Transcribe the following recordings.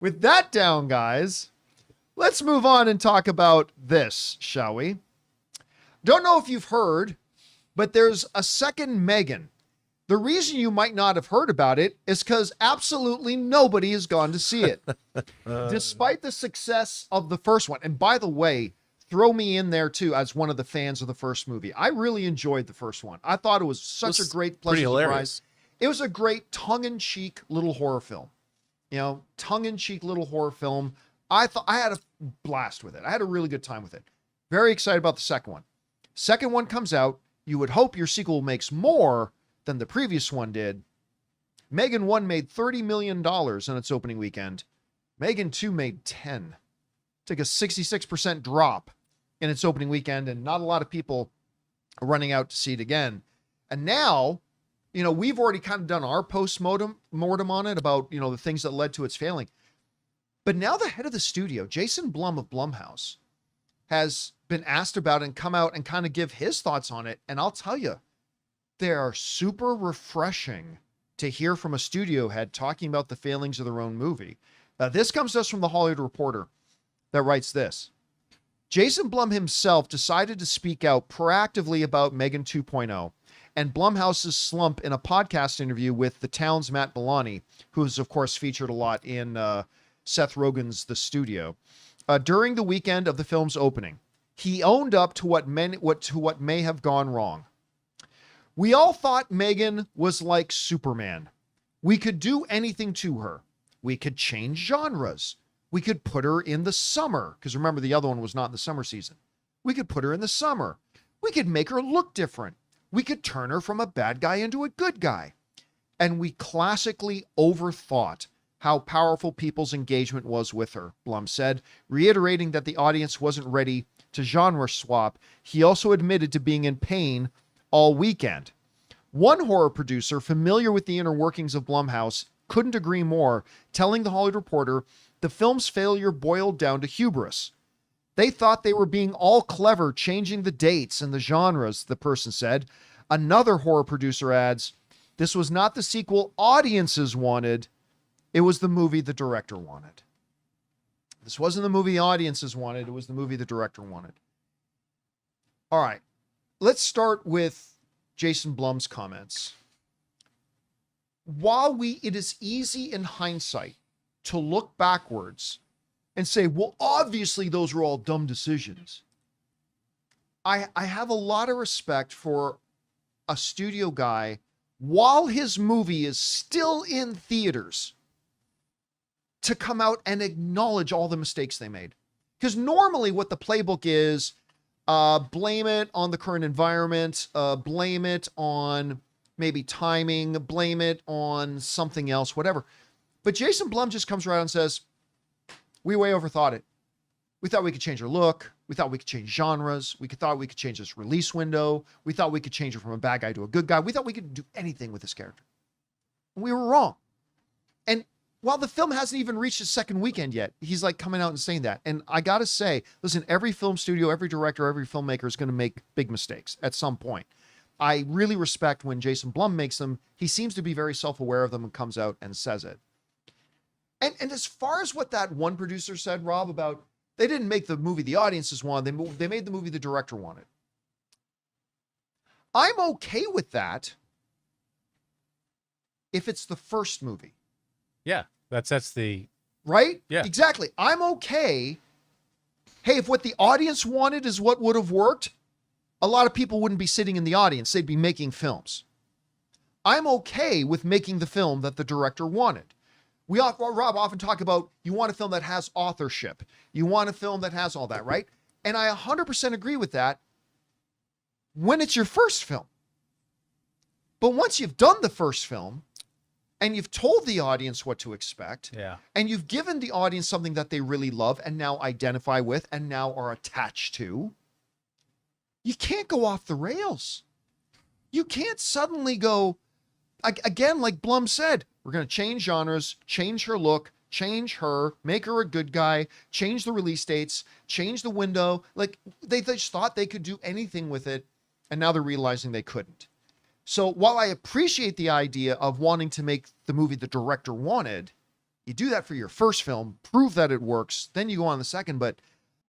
With that down, guys, let's move on and talk about this, shall we? Don't know if you've heard, but there's a second M3gan. The reason you might not have heard about it is because absolutely nobody has gone to see it. Despite the success of the first one. And by the way, throw me in there too as one of the fans of the first movie. I really enjoyed the first one. I thought it was such a great pleasant surprise. It was a great tongue-in-cheek little horror film. You know, tongue-in-cheek little horror film. I had a blast with it. I had a really good time with it. Very excited about the second one. Second one comes out. You would hope your sequel makes more than the previous one did. M3gan 1 made $30 million on its opening weekend. M3gan 2 made 10. Took a 66% drop in its opening weekend, and not a lot of people are running out to see it again. And now, you know, we've already kind of done our post-mortem on it about, you know, the things that led to its failing. But now the head of the studio, Jason Blum of Blumhouse, has been asked about and come out and kind of give his thoughts on it. And I'll tell you, they are super refreshing to hear from a studio head talking about the failings of their own movie. This comes to us from the Hollywood Reporter that writes this. Jason Blum himself decided to speak out proactively about M3gan 2.0 and Blumhouse's slump in a podcast interview with the Town's Matt Bellani, who's of course featured a lot in Seth Rogen's The Studio. During the weekend of the film's opening, he owned up to what may have gone wrong. We all thought M3gan was like Superman. We could do anything to her. We could change genres. We could put her in the summer, because remember the other one was not in the summer season. We could put her in the summer. We could make her look different. We could turn her from a bad guy into a good guy. And we classically overthought how powerful people's engagement was with her, Blum said, reiterating that the audience wasn't ready to genre swap. He also admitted to being in pain all weekend. One horror producer familiar with the inner workings of Blumhouse couldn't agree more, telling the Hollywood Reporter the film's failure boiled down to hubris. They thought they were being all clever, changing the dates and the genres, the person said. Another horror producer adds, this was not the sequel audiences wanted. It was the movie the director wanted. This wasn't the movie audiences wanted. It was the movie the director wanted. All right. Let's start with Jason Blum's comments. While it is easy in hindsight to look backwards and say, well, obviously those were all dumb decisions. I have a lot of respect for a studio guy while his movie is still in theaters to come out and acknowledge all the mistakes they made. Because normally what the playbook is, blame it on the current environment, blame it on maybe timing, blame it on something else, whatever. But Jason Blum just comes around and says, we way overthought it. We thought we could change her look. We thought we could change genres. We thought we could change this release window. We thought we could change her from a bad guy to a good guy. We thought we could do anything with this character. And we were wrong. And while the film hasn't even reached its second weekend yet, he's like coming out and saying that. And I got to say, listen, every film studio, every director, every filmmaker is going to make big mistakes at some point. I really respect when Jason Blum makes them. He seems to be very self-aware of them and comes out and says it. And as far as what that one producer said, Rob, about they didn't make the movie the audiences wanted, they made the movie the director wanted. I'm okay with that if it's the first movie. Yeah, that's the... Right? Yeah. Exactly. I'm okay. Hey, if what the audience wanted is what would have worked, a lot of people wouldn't be sitting in the audience. They'd be making films. I'm okay with making the film that the director wanted. Rob often talk about, you want a film that has authorship. You want a film that has all that, right? And I 100% agree with that when it's your first film. But once you've done the first film and you've told the audience what to expect, and you've given the audience something that they really love and now identify with and now are attached to, you can't go off the rails. You can't suddenly go, again, like Blum said, we're going to change genres, change her look, change her, make her a good guy, change the release dates, change the window. Like they just thought they could do anything with it. And now they're realizing they couldn't. So while I appreciate the idea of wanting to make the movie the director wanted, You do that for your first film, prove that it works, then you go on the second. But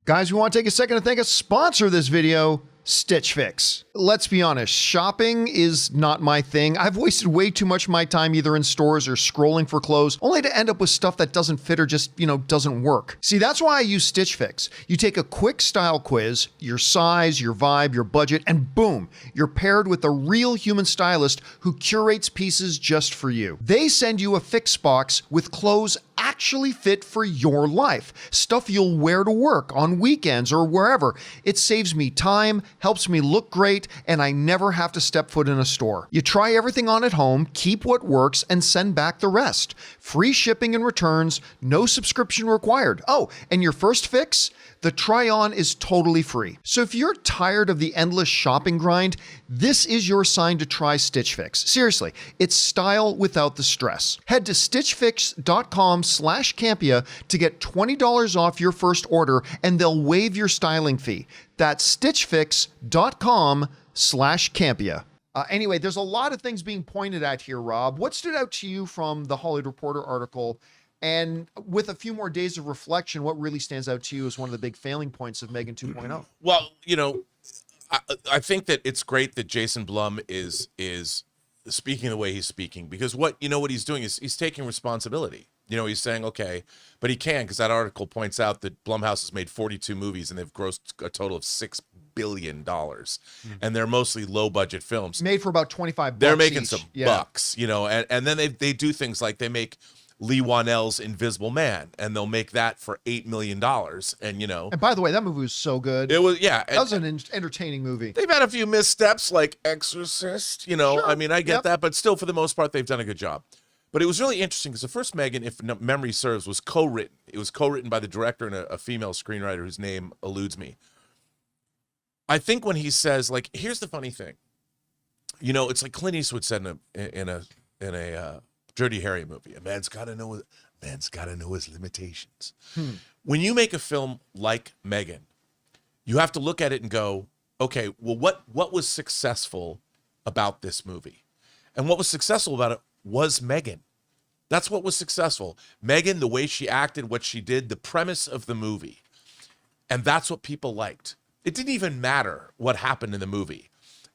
guys, we want to take a second to thank a sponsor of this video, Stitch Fix. Let's be honest, shopping is not my thing. I've wasted way too much of my time either in stores or scrolling for clothes, only to end up with stuff that doesn't fit or just, doesn't work. See, that's why I use Stitch Fix. You take a quick style quiz, your size, your vibe, your budget, and boom, you're paired with a real human stylist who curates pieces just for you. They send you a fix box with clothes actually fit for your life. Stuff you'll wear to work, on weekends, or wherever. It saves me time, helps me look great, and I never have to step foot in a store. You try everything on at home, keep what works, and send back the rest. Free shipping and returns, no subscription required. Oh, and your first fix? The try-on is totally free. So if you're tired of the endless shopping grind, this is your sign to try Stitch Fix. Seriously, it's style without the stress. Head to stitchfix.com/Campea to get $20 off your first order, and they'll waive your styling fee. That's stitchfix.com/Campea. Anyway, there's a lot of things being pointed at here, Rob. What stood out to you from the Hollywood Reporter article? And with a few more days of reflection, what really stands out to you as one of the big failing points of M3gan 2.0? Well, I think that it's great that Jason Blum is speaking the way he's speaking, because what he's doing is he's taking responsibility. He's saying, okay, but he can, because that article points out that Blumhouse has made 42 movies and they've grossed a total of $6 billion. And they're mostly low budget films. Made for about 25 bucks. They're making each. some bucks, and then they do things like they make Lee Whannell's Invisible Man, and they'll make that for $8 million. And and by the way, that movie was so good. It was, yeah, that was an entertaining movie. They've had a few missteps, like Exorcist. Sure. I mean, I get that, but still, for the most part, they've done a good job. But it was really interesting because the first M3gan, if memory serves, was co-written. It was co-written by the director and a female screenwriter whose name eludes me. I think when he says, like, here's the funny thing, it's like Clint Eastwood said in a Dirty Harry movie, a man's got to know his limitations. When you make a film like M3gan, you have to look at it and go, okay, well, what was successful about this movie? And what was successful about it was M3gan. That's what was successful. M3gan, the way she acted, what she did, the premise of the movie. And that's what people liked. It didn't even matter what happened in the movie.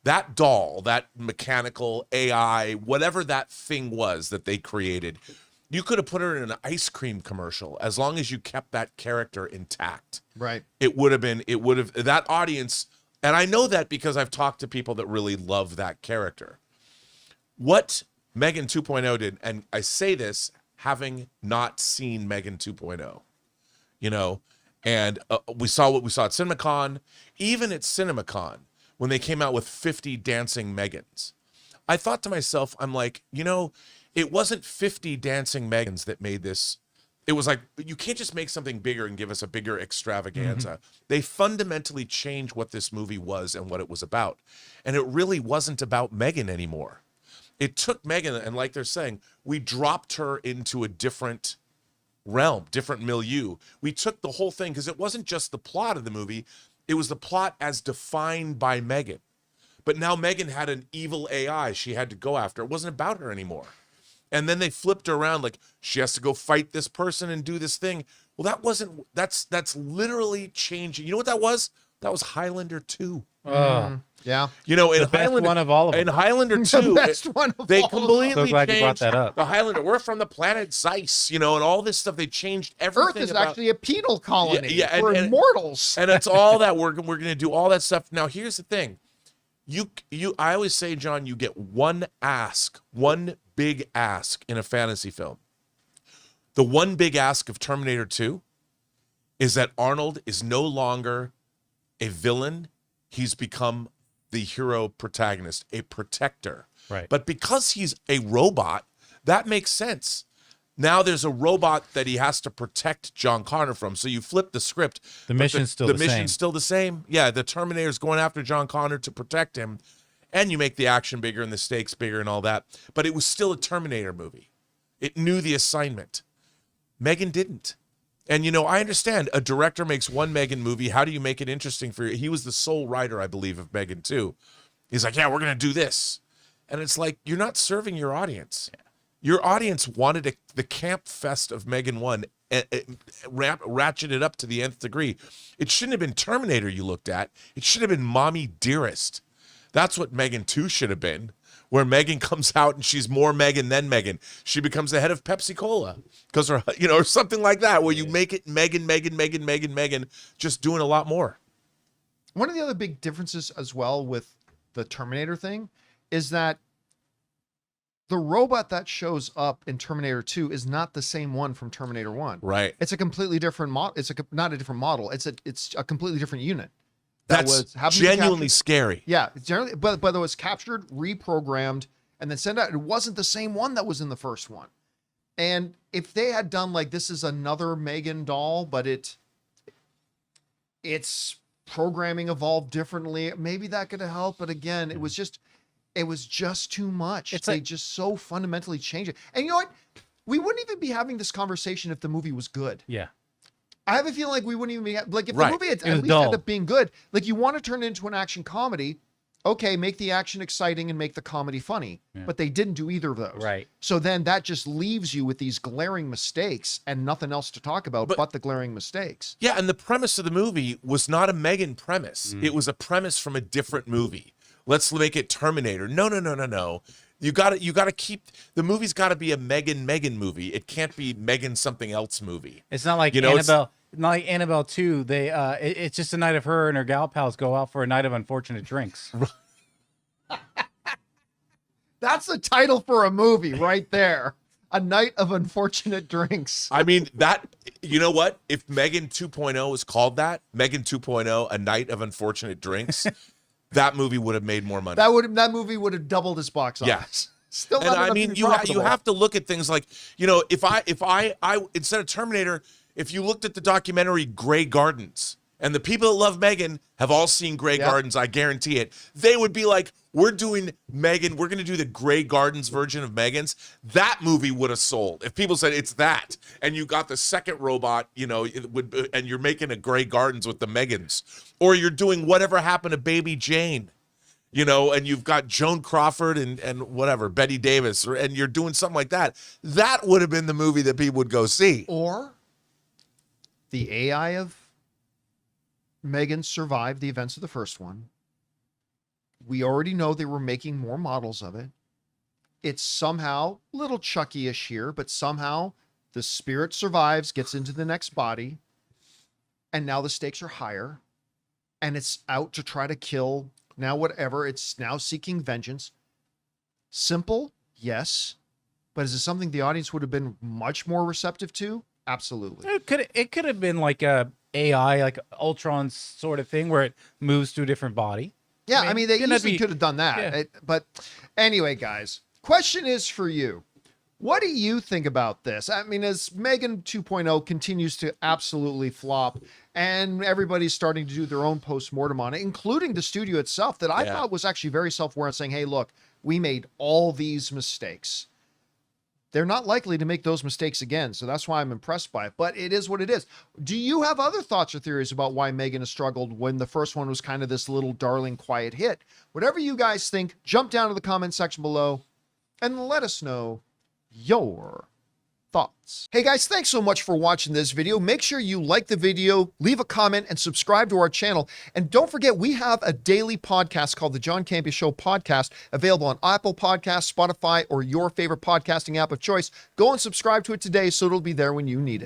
That doll, that mechanical AI, whatever that thing was that they created, you could have put her in an ice cream commercial as long as you kept that character intact. Right. It would have, that audience, and I know that because I've talked to people that really love that character. What M3gan 2.0 did, and I say this having not seen M3gan 2.0, and we saw what we saw at CinemaCon, even at CinemaCon, when they came out with 50 dancing M3gans. I thought to myself, I'm like, it wasn't 50 dancing M3gans that made this. It was like, you can't just make something bigger and give us a bigger extravaganza. They fundamentally changed what this movie was and what it was about. And it really wasn't about M3gan anymore. It took M3gan, and like they're saying, we dropped her into a different realm, different milieu. We took the whole thing, because it wasn't just the plot of the movie, it was the plot as defined by M3gan. But now M3gan had an evil AI she had to go after. It wasn't about her anymore. And then they flipped her around, like, she has to go fight this person and do this thing. Well, that's literally changing. You know what that was? That was Highlander 2. Yeah. In the best one of all of them. In Highlander 2, The best one of they all of them. completely So glad you brought changed that up. the Highlander. We're from the planet Zeiss, and all this stuff. They changed everything. Earth is about, actually a penal colony for and immortals. and it's all that we're going to do all that stuff. Now, here's the thing. I always say, John, you get one big ask in a fantasy film. The one big ask of Terminator 2 is that Arnold is no longer a villain. He's become the hero protagonist, a protector. Right. But because he's a robot, that makes sense. Now there's a robot that he has to protect John Connor from. So you flip the script. The mission's still the same. The mission's still the same. Yeah, the Terminator's going after John Connor to protect him. And you make the action bigger and the stakes bigger and all that. But it was still a Terminator movie. It knew the assignment. M3gan didn't. And, I understand a director makes one M3gan movie. How do you make it interesting for you? He was the sole writer, I believe, of M3gan 2. He's like, yeah, we're going to do this. And it's like, you're not serving your audience. your audience wanted the camp fest of M3gan 1 ratcheted up to the nth degree. It shouldn't have been Terminator you looked at. It should have been Mommy Dearest. That's what M3gan 2 should have been, where M3gan comes out and she's more M3gan than M3gan. She becomes the head of Pepsi Cola because her, or something like that, where you make it M3gan, just doing a lot more. One of the other big differences as well with the Terminator thing is that the robot that shows up in Terminator 2 is not the same one from Terminator 1. Right. It's a completely different model. It's not a different model. It's a completely different unit. That's genuinely scary. Yeah, generally, but it was captured, reprogrammed, and then sent out. It wasn't the same one that was in the first one. And if they had done like, this is another M3gan doll, but its programming evolved differently, maybe that could have helped. But again, it was just too much. They just so fundamentally changed it. And you know what? We wouldn't even be having this conversation if the movie was good. Yeah. I have a feeling like we wouldn't even be like, if the Right. movie had at least ended up being good, like you want to turn it into an action comedy, okay, make the action exciting and make the comedy funny. Yeah. But they didn't do either of those. Right. So then that just leaves you with these glaring mistakes and nothing else to talk about but the glaring mistakes. Yeah, and the premise of the movie was not a M3gan premise. It was a premise from a different movie. Let's make it Terminator. No. You got to keep the movie's got to be a M3gan movie. It can't be M3gan something else movie. It's not like Annabelle. Not like Annabelle 2. It's just a night of her and her gal pals go out for a night of unfortunate drinks. That's the title for a movie right there. A night of unfortunate drinks. I mean, you know what? If M3gan 2.0 is called that, M3gan 2.0, a night of unfortunate drinks, that movie would have made more money. That movie would have doubled its box office. Yes. Still And not I enough mean, to be you profitable. have to look at things like, if I instead of Terminator, if you looked at the documentary Grey Gardens, and the people that love M3gan have all seen Grey Gardens, I guarantee it, they would be like, we're doing M3gan, we're going to do the Grey Gardens version of M3gan's. That movie would have sold. If people said it's that, and you got the second robot, and you're making a Grey Gardens with the M3gans, or you're doing Whatever Happened to Baby Jane, and you've got Joan Crawford and whatever, Betty Davis, and you're doing something like that, that would have been the movie that people would go see. Or the AI of M3gan survived the events of the first one. We already know they were making more models of it. It's somehow a little Chucky-ish here, but somehow the spirit survives, gets into the next body, and now the stakes are higher, and it's out to try to kill now whatever. It's now seeking vengeance. Simple, yes, but is it something the audience would have been much more receptive to? Absolutely. It could have been like a AI, like Ultron sort of thing, where it moves to a different body. Yeah, I mean they easily be- could have done that. Yeah. But anyway, guys, question is for you. What do you think about this? I mean, as M3gan 2.0 continues to absolutely flop and everybody's starting to do their own postmortem on it, including the studio itself, that I thought was actually very self-aware and saying, hey, look, we made all these mistakes. They're not likely to make those mistakes again, so that's why I'm impressed by it. But it is what it is. Do you have other thoughts or theories about why M3gan has struggled when the first one was kind of this little darling quiet hit? Whatever you guys think, jump down to the comment section below and let us know your thoughts. Hey guys, thanks so much for watching this video. Make sure you like the video, leave a comment, and subscribe to our channel. And don't forget, we have a daily podcast called the John Campea Show podcast, available on Apple Podcasts, Spotify, or your favorite podcasting app of choice. Go and subscribe to it today so it'll be there when you need it.